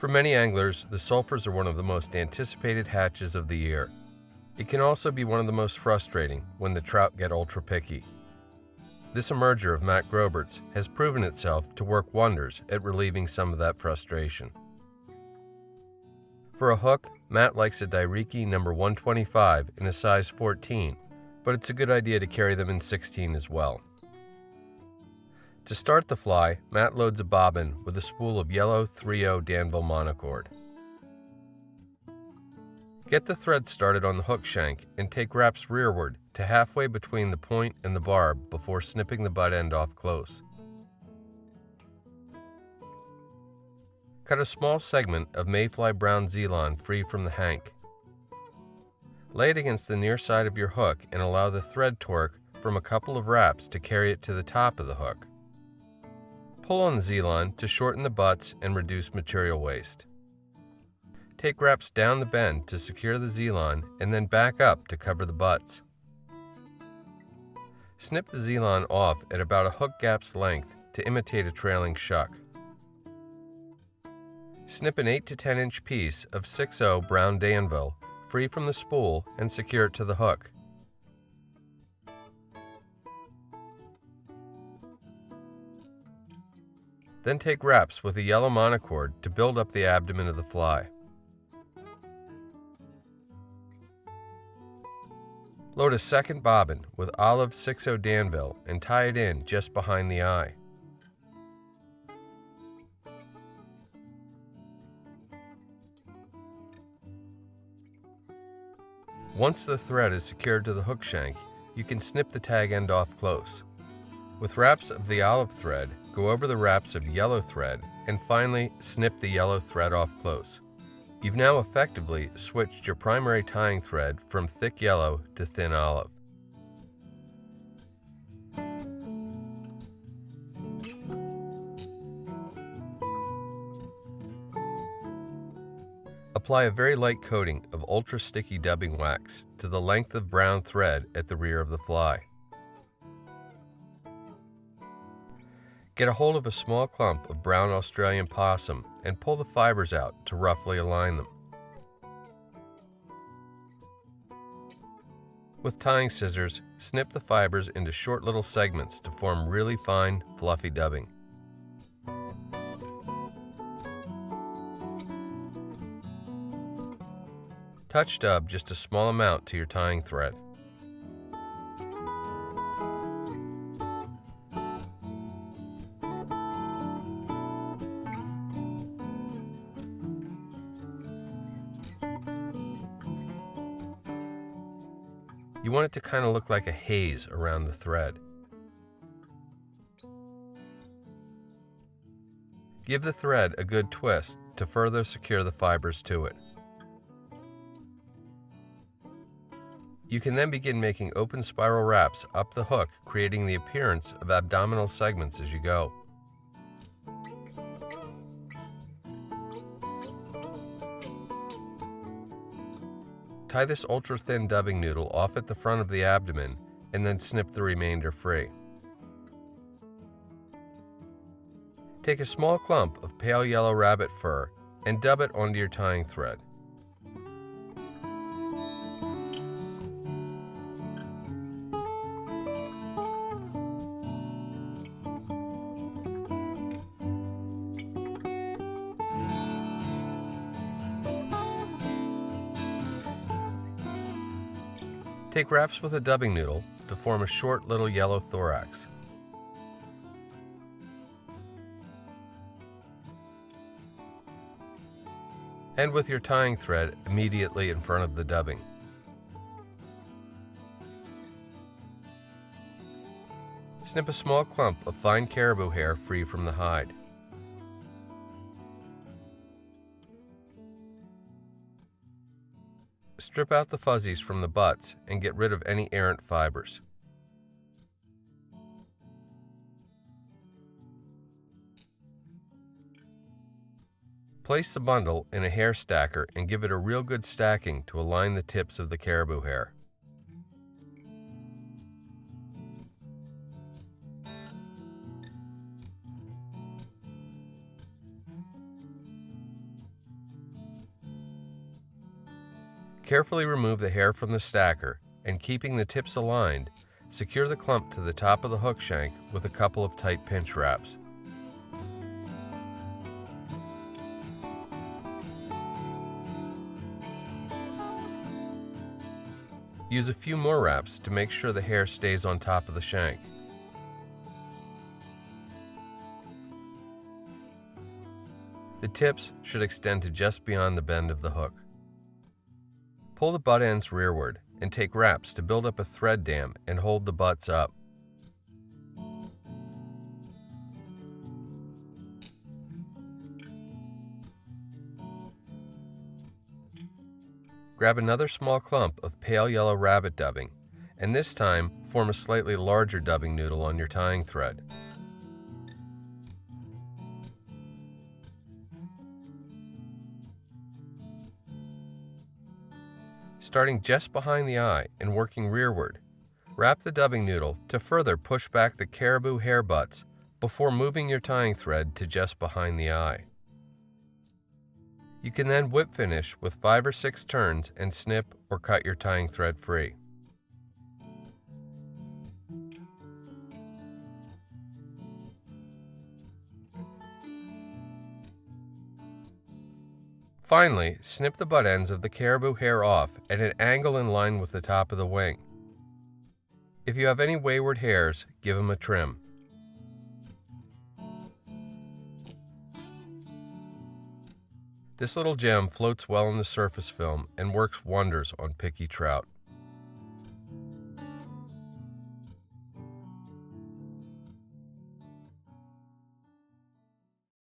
For many anglers, the sulphurs are one of the most anticipated hatches of the year. It can also be one of the most frustrating when the trout get ultra picky. This emerger of Matt Grobert's has proven itself to work wonders at relieving some of that frustration. For a hook, Matt likes a Dai-Riki number 125 in a size 14, but it's a good idea to carry them in 16 as well. To start the fly, Matt loads a bobbin with a spool of yellow 3/0 Danville Monocord. Get the thread started on the hook shank and take wraps rearward to halfway between the point and the barb before snipping the butt end off close. Cut a small segment of mayfly-brown Zelon free from the hank. Lay it against the near side of your hook and allow the thread torque from a couple of wraps to carry it to the top of the hook. Pull on the Zelon to shorten the butts and reduce material waste. Take wraps down the bend to secure the Zelon and then back up to cover the butts. Snip the Zelon off at about a hook gap's length to imitate a trailing shuck. Snip an 8 to 10 inch piece of 6/0 Brown Danville free from the spool and secure it to the hook. Then take wraps with a yellow monocord to build up the abdomen of the fly. Load a second bobbin with olive 6/0 Danville and tie it in just behind the eye. Once the thread is secured to the hook shank, you can snip the tag end off close. With wraps of the olive thread, go over the wraps of yellow thread, and finally snip the yellow thread off close. You've now effectively switched your primary tying thread from thick yellow to thin olive. Apply a very light coating of ultra-sticky dubbing wax to the length of brown thread at the rear of the fly. Get a hold of a small clump of brown Australian possum and pull the fibers out to roughly align them. With tying scissors, snip the fibers into short little segments to form really fine, fluffy dubbing. Touch dub just a small amount to your tying thread. You want it to kind of look like a haze around the thread. Give the thread a good twist to further secure the fibers to it. You can then begin making open spiral wraps up the hook, creating the appearance of abdominal segments as you go. Tie this ultra-thin dubbing noodle off at the front of the abdomen and then snip the remainder free. Take a small clump of pale yellow rabbit fur and dub it onto your tying thread. Take wraps with a dubbing noodle to form a short little yellow thorax. End with your tying thread immediately in front of the dubbing. Snip a small clump of fine caribou hair free from the hide. Strip out the fuzzies from the butts and get rid of any errant fibers. Place the bundle in a hair stacker and give it a real good stacking to align the tips of the caribou hair. Carefully remove the hair from the stacker, and keeping the tips aligned, secure the clump to the top of the hook shank with a couple of tight pinch wraps. Use a few more wraps to make sure the hair stays on top of the shank. The tips should extend to just beyond the bend of the hook. Pull the butt ends rearward and take wraps to build up a thread dam and hold the butts up. Grab another small clump of pale yellow rabbit dubbing, and this time form a slightly larger dubbing noodle on your tying thread. Starting just behind the eye and working rearward, wrap the dubbing noodle to further push back the caribou hair butts before moving your tying thread to just behind the eye. You can then whip finish with 5 or 6 turns and snip or cut your tying thread free. Finally, snip the butt ends of the caribou hair off at an angle in line with the top of the wing. If you have any wayward hairs, give them a trim. This little gem floats well in the surface film and works wonders on picky trout.